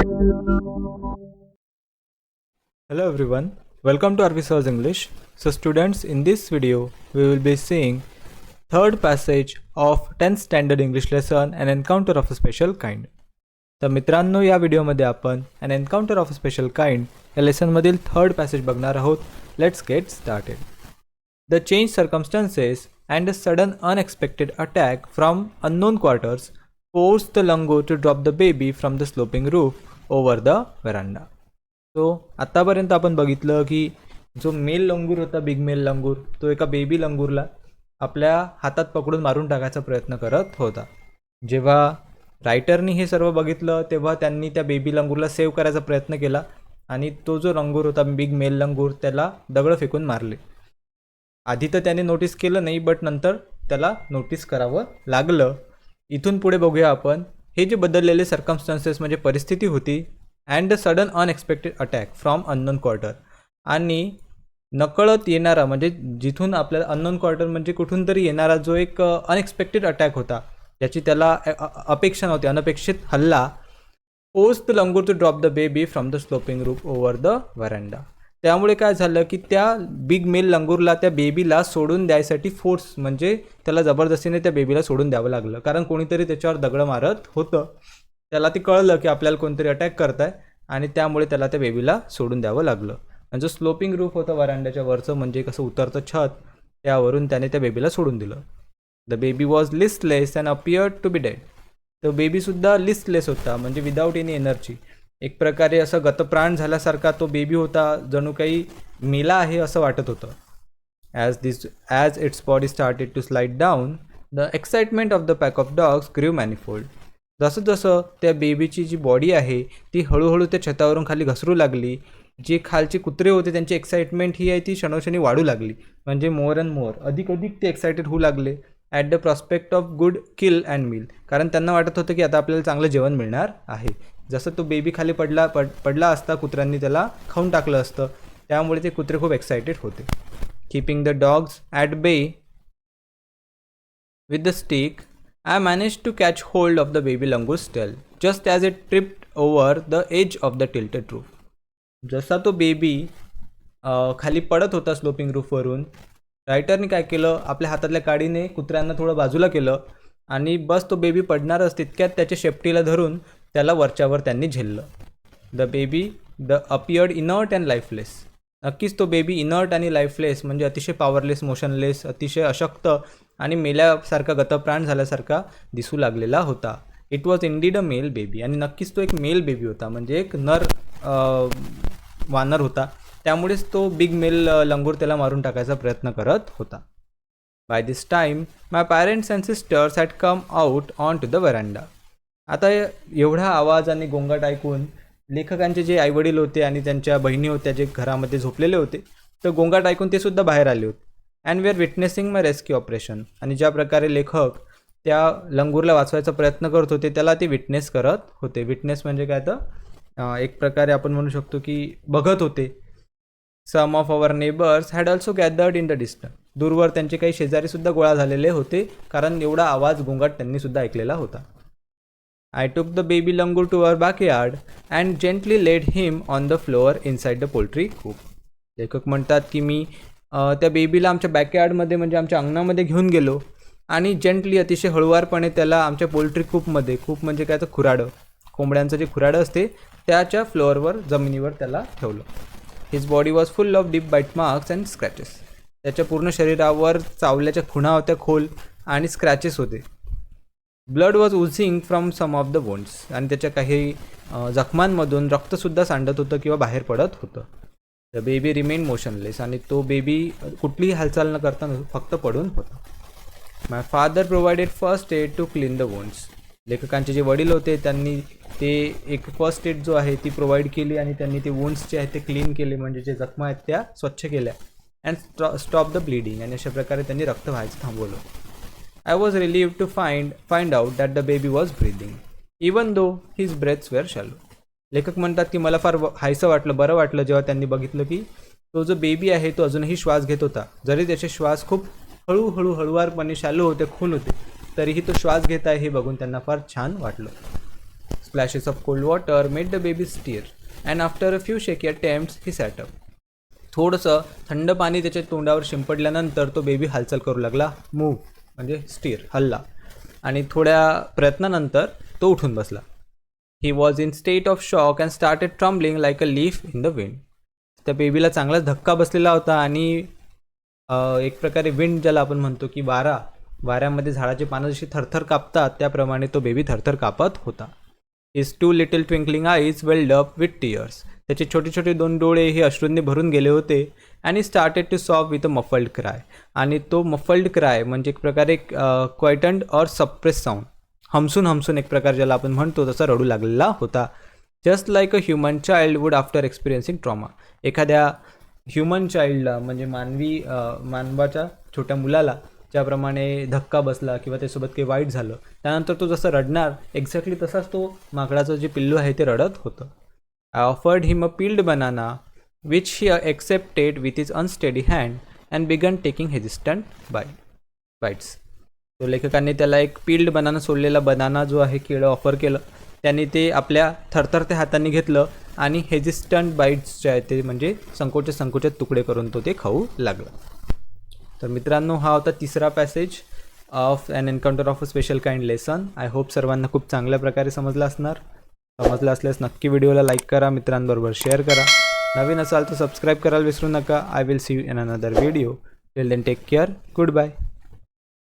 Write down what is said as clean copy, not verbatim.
Hello everyone, welcome to RV English. So students, in this video we will be seeing third passage of 10th standard English lesson, an encounter of a special kind. तर मित्रांनो, या व्हिडिओमध्ये आपण an encounter of a special kind या lesson मधील third passage बघणार आहोत. Let's get started. The changed circumstances and a sudden unexpected attack from unknown quarters forced the langur to drop the baby from the sloping roof over the veranda. So आत्तापर्यंत आपण बघितलं की जो mail लंगूर होता, big mail लंगूर, तो एका baby लंगूरला आपल्या हातात पकडून मारून टाकायचा प्रयत्न करत होता. जेव्हा रायटरनी हे सर्व बघितलं तेव्हा त्यांनी त्या बेबी लंगूरला सेव्ह करायचा प्रयत्न केला आणि तो जो लंगूर होता, बिग मेल लंगूर, त्याला दगड फेकून मारले. आधी तर त्याने नोटीस केलं नाही, बट नंतर त्याला नोटीस करावं लागलं. इथून पुढे बघूया आपण हे जे बदललेले सर्कमस्टन्सेस म्हणजे परिस्थिती होती, and the sudden unexpected attack from unknown quarter, आणि नकळत येणारा म्हणजे जिथून आपल्याला अननोन क्वार्टर म्हणजे कुठून तरी येणारा जो एक अनएक्सपेक्टेड अटॅक होता, ज्याची त्याला अपेक्षा नव्हती, अनपेक्षित हल्ला, forced the langur to drop the baby from the sloping roof over the veranda. त्यामुळे काय झालं की त्या बिग मेल लंगूरला त्या बेबीला सोडून द्यायसाठी फोर्स म्हणजे त्याला जबरदस्तीने त्या बेबीला सोडून द्यावं लागलं, कारण कोणीतरी त्याच्यावर दगड मारत होतं. त्याला ते कळलं की आपल्याला कोणतरी अटॅक करत आहे आणि त्यामुळे त्याला त्या बेबीला सोडून द्यावं लागलं. आणि जो स्लोपिंग रूफ होता वरांड्याच्या वरचं म्हणजे कसं उतरतं छत, त्यावरून त्याने त्या बेबीला सोडून दिलं. The baby was listless and appeared to be dead. तो बेबीसुद्धा लिस्टलेस होता म्हणजे विदाऊट एनी एनर्जी. एक प्रकारे असं गतप्राण झाल्यासारखा तो बेबी होता, जणू काही मेला आहे असं वाटत होतं. As its body started to slide down, the excitement of the pack of dogs grew manifold. जसं जसं त्या बेबीची जी बॉडी आहे ती हळूहळू त्या छतावरून खाली घसरू लागली, जे खालचे कुत्रे होते त्यांची एक्साइटमेंट ही आहे ती क्षणोक्षणी वाढू लागली. म्हणजे मोर अँड मोर, अधिक ते एक्साइटेड होऊ लागले at the prospect of good kill and meal. कारण त्यांना वाटत होतं की आता आपल्याला चांगलं जेवण मिळणार आहे. जसं तो बेबी खाली पडला असता, कुत्र्यांनी त्याला खाऊन टाकलं असतं, त्यामुळे ते कुत्रे खूप एक्साइटेड होते. कीपिंग द डॉग्स ॲट बे with the stick, I managed to catch hold of the baby langoor's tail just as it tripped over the edge of the tilted roof. जसा तो बेबी खाली पडत होता स्लोपिंग रूफवरून, रायटरने काय केलं, आपल्या हातातल्या काडीने कुत्र्यांना थोडं बाजूला केलं आणि बस तो बेबी पडणारच तितक्यात त्याच्या शेपटीला धरून त्याला वरच्यावर त्यांनी झेललं. They appeared inert and lifeless. नक्कीच तो बेबी इनर्ट आणि लाईफलेस म्हणजे अतिशय पॉवरलेस, मोशनलेस, अतिशय अशक्त आणि मेल्यासारखा, गतप्राण झाल्यासारखा दिसू लागलेला होता. It was indeed a male baby. आणि नक्कीच तो एक मेल बेबी होता, म्हणजे एक नर वानर होता. त्यामुळेच तो बिग मेल लंगूर त्याला मारून टाकायचा प्रयत्न करत होता. By this time my parents and sisters had come out on to the veranda. आता एवढा आवाज आणि गोंगाट ऐकून लेखकांचे जे आईवडील होते आणि त्यांच्या बहिणी होत्या जे घरामध्ये झोपलेले होते, तर गोंगाट ऐकून ते सुद्धा बाहेर आले होते. And we are witnessing my rescue operation. आणि ज्या प्रकारे लेखक त्या लंगूरला वाचवायचा प्रयत्न करत होते त्याला ते विटनेस करत होते. विटनेस म्हणजे काय, तर एक प्रकारे आपण म्हणू शकतो की बघत होते. Some of our neighbours had also gathered in the distance. दूरवर त्यांचे काही शेजारीसुद्धा गोळा झालेले होते, कारण एवढा आवाज गोंगाट त्यांनीसुद्धा ऐकलेला होता. I took the baby langur to our backyard and gently laid him on the floor inside the poultry coop. लेखक म्हणतात की मी त्या बेबीला आमच्या बॅकयार्डमध्ये म्हणजे आमच्या अंगणामध्ये घेऊन गेलो आणि जेंटली, अतिशय हळुवारपणे त्याला आमच्या पोल्ट्री कूपमध्ये, कूप म्हणजे काय तर खुराडं, कोंबड्यांचं जे खुराडं असते त्याच्या फ्लोअरवर, जमिनीवर त्याला ठेवलं. His body was full of deep bite marks and scratches. त्याच्या पूर्ण शरीरावर चावल्याच्या खुणा होत्या खोल आणि स्क्रॅचेस होते. Blood was oozing from some of the wounds. आणि त्याच्या काही जखमांमधून रक्तसुद्धा सांडत होतं किंवा बाहेर पडत होतं. The baby remain motionless. आणि तो बेबी कुठलीही हालचाल न करता फक्त पडून होता. My father provided first aid to clean the wounds. लेखकांचे जे वडील होते त्यांनी ते एक फर्स्ट एड जो आहे ती प्रोव्हाइड केली आणि त्यांनी ते वोंड्स जे आहेत ते क्लीन केले, म्हणजे जे जखमा आहेत त्या स्वच्छ केल्या. And stop the bleeding. आणि अशा प्रकारे त्यांनी रक्त व्हायचं थांबवलं. I was relieved to find out that the baby was breathing, even though his breaths were shallow. लेखक म्हणतात की मला फार हायसं वाटलं, बरं वाटलं जेव्हा त्यांनी बघितलं की तो जो बेबी आहे तो अजूनही श्वास घेत होता. जरी त्याचे श्वास खूप हळूवारपणे शॅलो होते, खोल होते, तरीही तो श्वास घेत आहे हे बघून त्यांना फार छान वाटलं. Splashes of cold water made the baby stir, and after a few shaky attempts, he sat up. थोडंसं थंड पाणी त्याच्या तोंडावर शिंपडल्यानंतर तो बेबी हालचाल करू लागला, मूव्ह म्हणजे स्टीर, हल्ला, आणि थोड्या प्रयत्नानंतर तो उठून बसला. He was in state of shock and started trembling like a leaf in the wind. त्या बेबीला चांगलाच धक्का बसलेला होता आणि एक प्रकारे विंड ज्याला आपण म्हणतो की वाऱ्यामध्ये झाडाची पानं जशी थरथर कापतात त्याप्रमाणे तो बेबी थरथर कापत होता. His 2 little twinkling eyes weld up with tears. त्याचे छोटे छोटे 2 डोळे हे अश्रूंनी भरून गेले होते. आणि started to sob with a muffled cry. आणि तो मफल्ड क्राय म्हणजे एक प्रकारे क्वायटंड और सप्रेस साऊंड, हमसून एक प्रकार ज्याला आपण म्हणतो तसा रडू लागलेला होता. Just like a human child would after experiencing trauma. एखाद्या ह्युमन चाइल्डला म्हणजे मानवाच्या छोट्या मुलाला ज्याप्रमाणे धक्का बसला किंवा त्यासोबत काही वाईट झालं त्यानंतर तो जसं रडणार एक्झॅक्टली तसाच तो माकडाचं जे पिल्लू आहे ते रडत होतं. I offered him a peeled banana which he accepted with his unsteady hand and began taking hesitant bites. तो लेखकांनी त्याला एक पील्ड बनाना, सोडलेला बनाना जो आहे केळं ऑफर केलं. त्यांनी ते आपल्या थरथरत्या हातांनी घेतलं आणि हेजिस्टंट बाईट्स जे आहेत ते म्हणजे संकोचित तुकडे करून तो ते खाऊ लागला. तर मित्रांनो, हा होता तिसरा passage of an encounter of a special kind lesson. I hope सर्वांना खूप चांगल्या प्रकारे समजलं असल्यास नक्की व्हिडिओला लाईक करा, मित्रांबरोबर शेअर करा. नवीन असाल तर सबस्क्राईब करायला विसरू नका. I will see you in another video. Till then take care. Good bye.